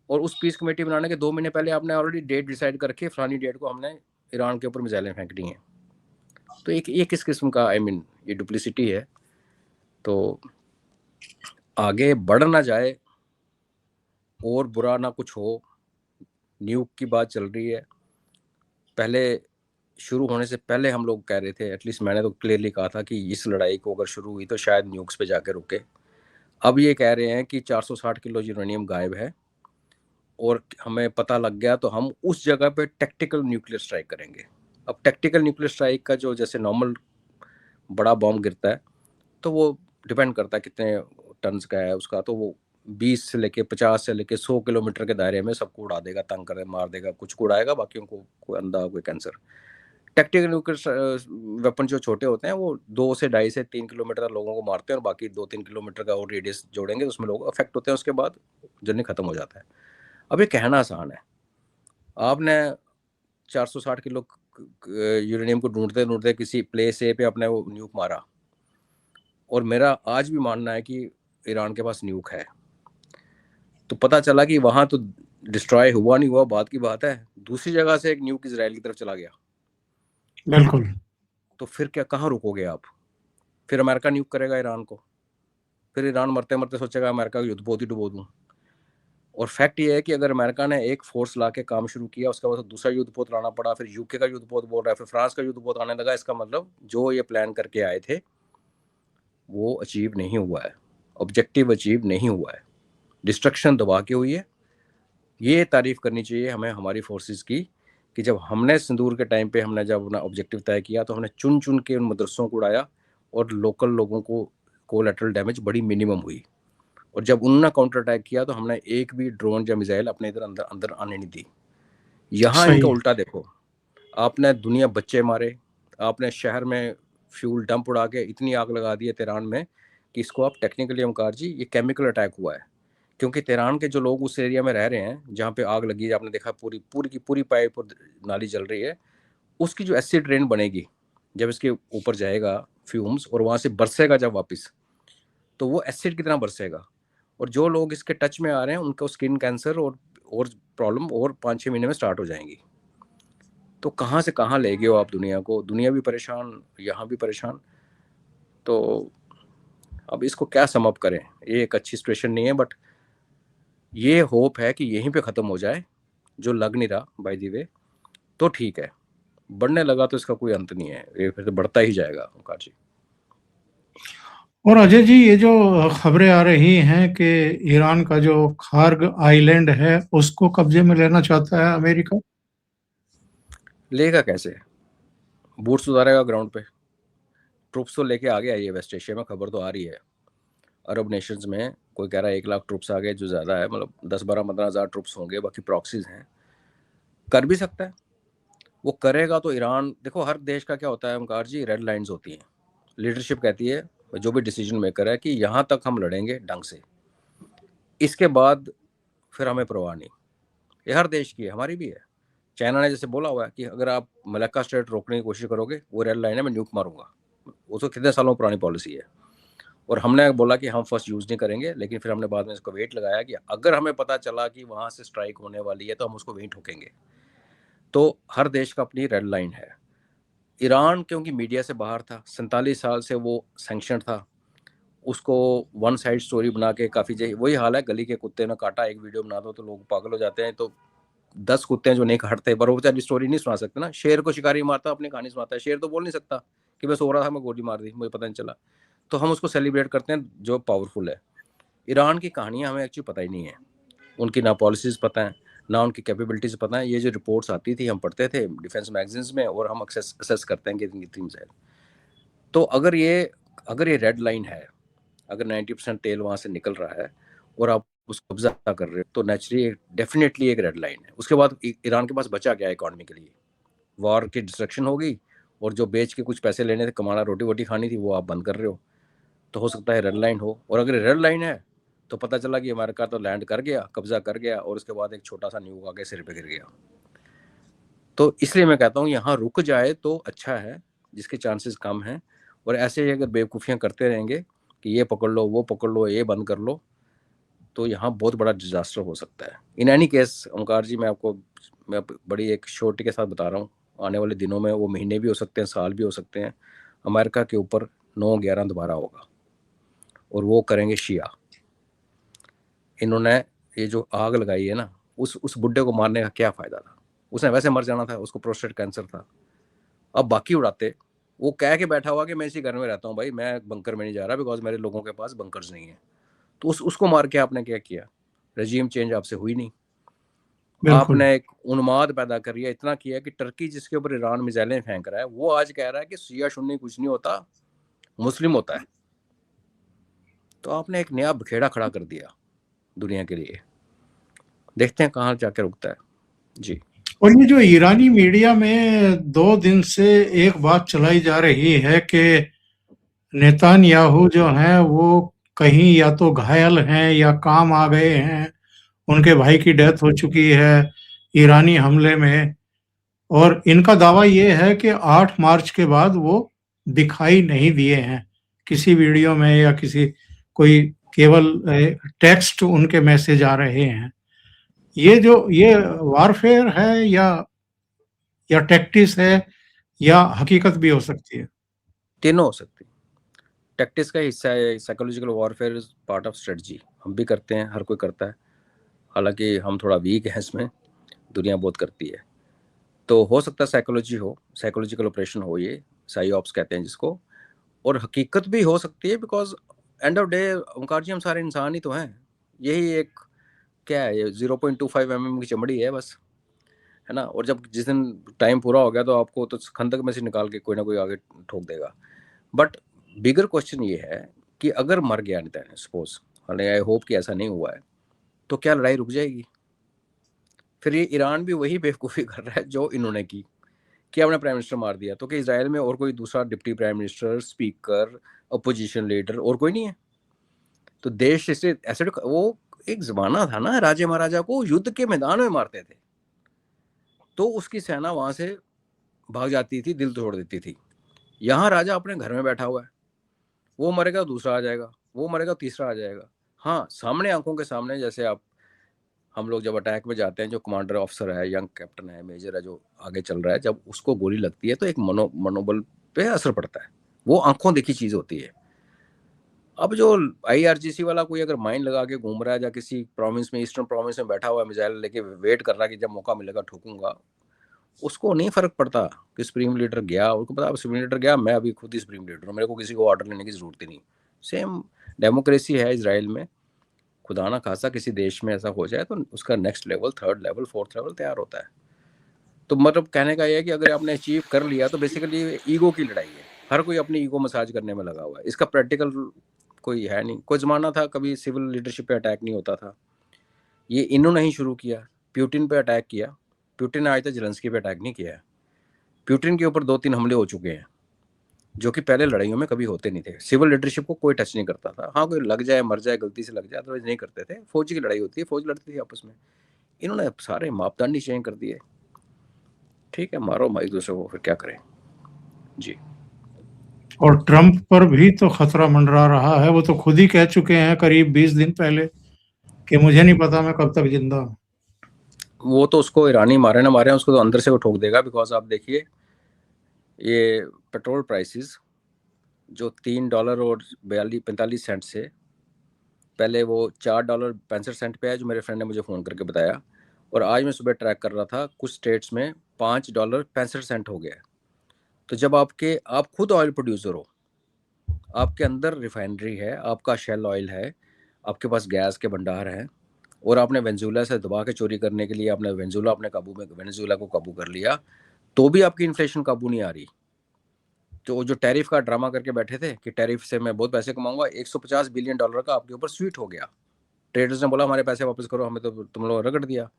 और उस पीस कमेटी बनाने के 2 महीने पहले आपने ऑलरेडी डेट डिसाइड करके फलानी डेट को हमने ईरान के ऊपर मिसाइलें फेंकनी है। तो एक ये किस किस्म का, आई मीन ये डुप्लिसिटी है। तो आगे बढ़ ना जाए और बुरा ना कुछ हो। न्यूक की बात चल रही है, पहले शुरू होने से पहले हम लोग कह रहे थे, एटलीस्ट मैंने तो क्लियरली कहा था कि इस लड़ाई को अगर शुरू हुई तो शायद न्यूक्स पे जाके रुके। अब ये कह रहे हैं कि 460 किलो यूरेनियम गायब है, और हमें पता लग गया तो हम उस जगह पे टैक्टिकल न्यूक्लियर स्ट्राइक करेंगे। अब टैक्टिकल न्यूक्लियर स्ट्राइक का जो जैसे नॉर्मल बड़ा बॉम्ब गिरता है, तो वो डिपेंड करता है कितने टन्स का है उसका, तो वो 20 से लेके 50 से लेके 100 किलोमीटर के दायरे में सबको उड़ा देगा, तंग कर मार देगा, कुछ को उड़ाएगा, बाकियों को कोई अंधा, कोई कैंसर। टैक्टिकल न्यूक्लियर वेपन जो छोटे होते हैं वो 2 से 2.5 से 3 किलोमीटर लोगों को मारते हैं, और बाकी 2-3 किलोमीटर का और रेडियस जोड़ेंगे, उसमें लोग अफेक्ट होते हैं, उसके बाद जर्नी खत्म हो जाता है। अब ये कहना आसान है, आपने 460 किलो यूरेनियम को ढूंढते ढूंढते किसी प्लेस ए पे अपने वो न्यूक मारा, और मेरा आज भी मानना है कि ईरान के पास न्यूक है। तो पता चला कि वहां तो डिस्ट्रॉय हुआ नहीं हुआ बात की बात है, दूसरी जगह से एक न्यूक इसराइल की तरफ चला गया, बिल्कुल। तो फिर क्या, कहाँ रुकोगे आप? फिर अमेरिका न्यूक करेगा ईरान को, फिर ईरान मरते मरते सोचेगा अमेरिका का युद्धपोत ही डुबो दूँ। और फैक्ट ये है कि अगर अमेरिका ने एक फोर्स ला के काम शुरू किया, उसके बाद दूसरा युद्धपोत लाना पड़ा, फिर यूके का युद्धपोत बोल रहा है, फिर फ्रांस का युद्धपोत आने लगा, इसका मतलब जो ये प्लान करके आए थे वो अचीव नहीं हुआ है, ऑब्जेक्टिव अचीव नहीं हुआ है, डिस्ट्रक्शन दबा के हुई है। ये तारीफ करनी चाहिए हमें हमारी फोर्सेस की कि जब हमने सिंदूर के टाइम पे हमने जब अपना ऑब्जेक्टिव तय किया तो हमने चुन चुन के उन मदरसों को उड़ाया और लोकल लोगों को कोलैटरल डैमेज बड़ी मिनिमम हुई। और जब उन्होंने काउंटर अटैक किया तो हमने एक भी ड्रोन या मिसाइल अपने इधर अंदर अंदर आने नहीं दी। यहाँ सही इनका है। उल्टा देखो, आपने दुनिया बच्चे मारे, आपने शहर में फ्यूल डंप उड़ा के इतनी आग लगा दी है तेहरान में कि इसको आप टेक्निकली ओमकार जी ये केमिकल अटैक हुआ है। क्योंकि तेहरान के जो लोग उस एरिया में रह रहे हैं जहाँ पे आग लगी है, आपने देखा पूरी पूरी की पूरी पाइप और नाली जल रही है, उसकी जो एसिड रेन बनेगी जब इसके ऊपर जाएगा फ्यूम्स और वहाँ से बरसेगा जब वापस, तो वो एसिड की तरह बरसेगा। और जो लोग इसके टच में आ रहे हैं उनको स्किन कैंसर और प्रॉब्लम और 5-6 महीने में स्टार्ट हो जाएंगी। तो कहाँ से कहाँ ले गए हो आप दुनिया को, दुनिया भी परेशान, यहाँ भी परेशान। तो अब इसको क्या सम अप करें, ये एक अच्छी सिचुएशन नहीं है, बट ये होप है कि यहीं पे ख़त्म हो जाए, जो लग नहीं रहा बाय द वे, तो ठीक है। बढ़ने लगा तो इसका कोई अंत नहीं है, ये फिर तो बढ़ता ही जाएगा ओंकार जी। और अजय जी, ये जो खबरें आ रही हैं कि ईरान का जो खार्ग आइलैंड है उसको कब्जे में लेना चाहता है अमेरिका। लेगा कैसे, बूट्स उतारेगा ग्राउंड पे, ट्रुप्स तो लेके आ गया। ये वेस्ट एशिया में खबर तो आ रही है, अरब नेशंस में कोई कह रहा है 1 लाख ट्रुप्स आ गए, जो ज़्यादा है, मतलब 10-12-15 हज़ार ट्रुप्स होंगे, बाकी प्रॉक्सीज हैं। कर भी सकता है, वो करेगा तो ईरान, देखो हर देश का क्या होता है ओंकार जी, रेड लाइंस होती हैं। लीडरशिप कहती है, जो भी डिसीजन मेकर है, कि यहाँ तक हम लड़ेंगे ढंग से, इसके बाद फिर हमें परवाह नहीं। ये हर देश की है, हमारी भी है। चाइना ने जैसे बोला हुआ है कि अगर आप मलक्का स्ट्रेट रोकने की कोशिश करोगे, वो रेड लाइन है, मैं न्यूक मारूंगा। वो तो कितने सालों पुरानी पॉलिसी है। और हमने बोला कि हम फर्स्ट यूज़ नहीं करेंगे, लेकिन फिर हमने बाद में इसको वेट लगाया कि अगर हमें पता चला कि वहाँ से स्ट्राइक होने वाली है तो हम उसको वहीं ठोकेंगे। तो हर देश का अपनी रेड लाइन है। ईरान क्योंकि मीडिया से बाहर था, 47 साल से वो सैंक्शन था, उसको वन साइड स्टोरी बना के काफ़ी, वही हाल है, गली के कुत्ते ने काटा, एक वीडियो बना दो तो लोग पागल हो जाते हैं। तो 10 कुत्ते हैं जो नहीं काटते, पर वो बेचारी स्टोरी नहीं सुना सकते ना। शेर को शिकारी मारता अपनी कहानी सुनाता है, शेर तो बोल नहीं सकता कि मैं सो रहा था, मैं गोली मार दी, मुझे पता नहीं चला। तो हम उसको सेलिब्रेट करते हैं जो पावरफुल है। ईरान की कहानियाँ हमें एक्चुअली पता ही नहीं है, उनकी ना पॉलिसीज़ पता है, ना उनकी कैपेबिलिटीज़ पता है। ये जो रिपोर्ट्स आती थी हम पढ़ते थे डिफेंस मैगजीन्स में, और हम असेस करते हैं कि कितनी मिसाइल। तो अगर ये रेड लाइन है, अगर 90% तेल वहाँ से निकल रहा है और आप उसको कब्जा कर रहे हो, तो नेचुरली डेफिनेटली एक रेड लाइन है। उसके बाद ईरान के पास बचा क्या इकॉनमी के लिए, वॉर की डिस्ट्रक्शन होगी, और जो बेच के कुछ पैसे लेने थे, कमाना, रोटी वोटी खानी थी, वो आप बंद कर रहे हो। तो हो सकता है रेड लाइन हो, और अगर रेड लाइन है तो पता चला कि अमेरिका तो लैंड कर गया, कब्जा कर गया, और उसके बाद एक छोटा सा न्यूक आके सिर पे गिर गया। तो इसलिए मैं कहता हूँ यहाँ रुक जाए तो अच्छा है, जिसके चांसेस कम हैं। और ऐसे ही अगर बेवकूफ़ियाँ करते रहेंगे कि ये पकड़ लो, वो पकड़ लो, ये बंद कर लो, तो यहाँ बहुत बड़ा डिजास्टर हो सकता है। इन एनी केस ओंकार जी, मैं बड़ी एक श्योरिटी के साथ बता रहा हूँ, आने वाले दिनों में, वो महीने भी हो सकते हैं, साल भी हो सकते हैं, अमेरिका के ऊपर 9/11 दोबारा होगा, और वो करेंगे शिया। इन्होंने ये जो आग लगाई है ना, उस बुड्ढे को मारने का क्या फ़ायदा था, उसने वैसे मर जाना था, उसको प्रोस्टेट कैंसर था। अब बाकी उड़ाते, वो कह के बैठा हुआ कि मैं इसी घर में रहता हूँ भाई, मैं बंकर में नहीं जा रहा, बिकॉज मेरे लोगों के पास बंकर्स नहीं है। तो उसको मार के आपने क्या किया, रजीम चेंज आपसे हुई नहीं। बिल्कुल। आपने एक उन्माद पैदा कर दिया, इतना किया कि टर्की जिसके ऊपर ईरान मिसाइलें फेंक रहा है, वो आज कह रहा है कि शिया सुन्नी कुछ नहीं होता, मुस्लिम होता है। तो आपने एक नया बखेड़ा खड़ा कर दिया दुनिया के लिए। देखते हैं कहाँ जाकर रुकता है जी। और ये जो ईरानी मीडिया में 2 दिन से एक बात चलाई जा रही है कि नेतान्याहू जो हैं वो कहीं या तो घायल हैं या काम आ गए हैं, उनके भाई की डेथ हो चुकी है ईरानी हमले में। और इनका दावा ये है कि 8 मार्च के बाद वो दिखाई नहीं दिए हैं किसी वीडियो में, या किसी कोई केवल टेक्स्ट उनके मैसेज आ रहे हैं। ये वारफेयर है या टैक्टिस है या हकीकत भी हो सकती है। तीनों हो सकती, टैक्टिक्स का हिस्सा है, psychological warfare is part of strategy. हम भी करते हैं, हर कोई करता है, हालांकि हम थोड़ा वीक हैं इसमें, दुनिया बहुत करती है। तो हो सकता है साइकोलॉजी हो, साइकोलॉजिकल ऑपरेशन हो, ये साइऑप्स कहते हैं जिसको, और हकीकत भी हो सकती है, बिकॉज एंड ऑफ डे ओंकार जी हम सारे इंसान ही तो हैं। यही एक क्या है, ये 0.25 mm की चमड़ी है बस, है ना। और जब जिस दिन टाइम पूरा हो गया तो आपको तो खंदक में से निकाल के कोई ना कोई आगे ठोक देगा। बट बिगर क्वेश्चन ये है कि अगर मर गया नेतान्याहू, सपोज, हालांकि आई होप कि ऐसा नहीं हुआ है, तो क्या लड़ाई रुक जाएगी? फिर ये ईरान भी वही बेवकूफ़ी कर रहा है जो इन्होंने की, कि अपना प्राइम मिनिस्टर मार दिया, तो कि इजराइल में और कोई दूसरा deputy prime minister, speaker, opposition leader और कोई नहीं है? तो देश से ऐसे, वो एक जमाना था ना, राजे महाराजा को युद्ध के मैदान में मारते थे, तो उसकी सेना वहां से भाग जाती थी, दिल तोड़ देती थी। यहाँ राजा अपने घर में बैठा हुआ है, वो मरेगा दूसरा आ जाएगा, वो मरेगा तीसरा आ जाएगा। हाँ, सामने आंखों के सामने, जैसे आप हम लोग जब अटैक में जाते हैं, जो कमांडर ऑफिसर है, यंग कैप्टन है, मेजर है, जो आगे चल रहा है, जब उसको गोली लगती है तो एक मनोबल पे असर पड़ता है, वो आंखों देखी चीज होती है। अब जो IRGC वाला कोई अगर माइंड लगा के घूम रहा है, या किसी प्रोविंस में, ईस्टर्न प्रोविंस में बैठा हुआ है, मिसाइल लेके वेट कर रहा है कि जब मौका मिलेगा ठोकूंगा, उसको नहीं फर्क पड़ता कि सुप्रीम लीडर गया, उसको पता सुप्रीम लीडर गया, मैं अभी खुद ही सुप्रीम लीडर हूँ, मेरे को किसी को ऑर्डर लेने की जरूरत ही नहीं। सेम डेमोक्रेसी है इजराइल में, खुदा ना खासा किसी देश में ऐसा हो जाए तो उसका next level, third level, fourth level तैयार होता है। तो मतलब कहने का यह है कि अगर आपने अचीव कर लिया तो बेसिकली ईगो की लड़ाई है, हर कोई अपनी ईगो मसाज करने में लगा हुआ है, इसका प्रैक्टिकल कोई है नहीं। कोई ज़माना था कभी सिविल लीडरशिप पे अटैक नहीं होता था, ये इन्होंने ही शुरू किया, प्यूटिन पे अटैक किया। प्यूटिन ने आज तक जेलेंस्की पे अटैक नहीं किया है। प्यूटिन के ऊपर 2-3 हमले हो चुके हैं, जो कि पहले लड़ाइयों में कभी होते नहीं थे। सिविल लीडरशिप को कोई टच नहीं करता था, हाँ कोई लग जाए, मर जाए, गलती से लग जाए, अदरवाइज नहीं करते थे। फौज की लड़ाई होती है, फौज लड़ती थी आपस में, इन्होंने सारे मापदंड ही चेंज कर दिए। ठीक है, मारो एक दूसरे को, फिर क्या करें जी। और ट्रंप पर भी तो खतरा मंडरा रहा है, वो तो खुद ही कह चुके हैं करीब 20 दिन पहले कि मुझे नहीं पता मैं कब तक जिंदा हूँ। वो तो उसको ईरानी मारे ना मारे, उसको तो अंदर से वो ठोक देगा। बिकॉज आप देखिए, ये पेट्रोल प्राइसेस जो $3 और 45 सेंट से पहले वो $4.65 पे है, जो मेरे फ्रेंड ने मुझे फ़ोन करके बताया, और आज मैं सुबह ट्रैक कर रहा था, कुछ स्टेट्स में $5.65 हो गया। तो जब आप खुद ऑयल प्रोड्यूसर हो, आपके अंदर रिफाइनरी है, आपका शेल ऑयल है, आपके पास गैस के भंडार हैं, और आपने वेनेजुएला से दबा के चोरी करने के लिए आपने वेनेजुएला को काबू कर लिया, तो भी आपकी इन्फ्लेशन काबू नहीं आ रही। तो जो टैरिफ का ड्रामा करके बैठे थे कि टैरिफ से मैं बहुत पैसे कमाऊंगा, $150 बिलियन का आपके ऊपर स्वीट हो गया। ट्रेडर्स ने बोला हमारे पैसे वापस करो, हमें तो तुम लोग रगड़ दिया।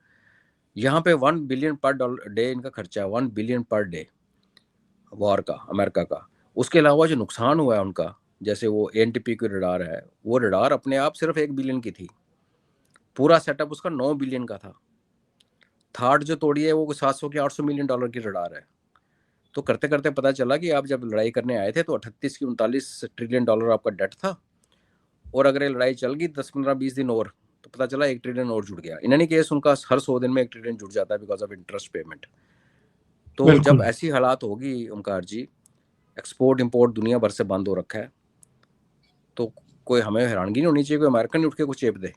यहाँ पे $1 बिलियन पर डे इनका खर्चा है, $1 बिलियन पर डे वॉर का, अमेरिका का। उसके अलावा जो नुकसान हुआ है उनका, जैसे वो ANTP की रडार है, वो रडार अपने आप सिर्फ 1 बिलियन की थी, पूरा सेटअप उसका 9 बिलियन का था। थार्ड जो तोड़ी है वो 700 के $800 मिलियन की रडार है। तो करते करते पता चला कि आप जब लड़ाई करने आए थे तो 38 की 39 ट्रिलियन आपका डेट था, और अगर ये लड़ाई चल गई 10-15-20 दिन और, तो पता चला 1 ट्रिलियन और जुड़ गया। इन एनी केस उनका हर 100 दिन में 1 ट्रिलियन जुड़ जाता है बिकॉज ऑफ इंटरेस्ट पेमेंट। तो जब ऐसी हालात होगी ओमकार जी, एक्सपोर्ट इंपोर्ट दुनिया भर से बंद हो रखा है, तो कोई हमें हैरानगी नहीं होनी चाहिए कोई अमेरिकन नहीं उठ के कुछ चेप दे,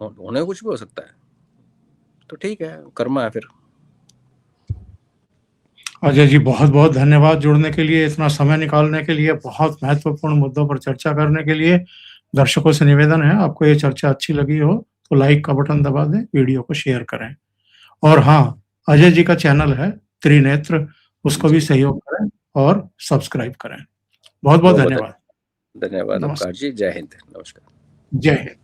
होने कुछ भी हो सकता है। तो ठीक है, कर्मा है फिर। अजय जी बहुत बहुत धन्यवाद जुड़ने के लिए, इतना समय निकालने के लिए, बहुत महत्वपूर्ण मुद्दों पर चर्चा करने के लिए। दर्शकों से निवेदन है, आपको ये चर्चा अच्छी लगी हो तो लाइक का बटन दबा दें, वीडियो को शेयर करें, और हाँ, अजय जी का चैनल है त्रिनेत्र, उसको भी सहयोग करें और सब्सक्राइब करें। बहुत बहुत धन्यवाद। धन्यवाद ओमकार जी, जय हिंद, नमस्कार। जय हिंद।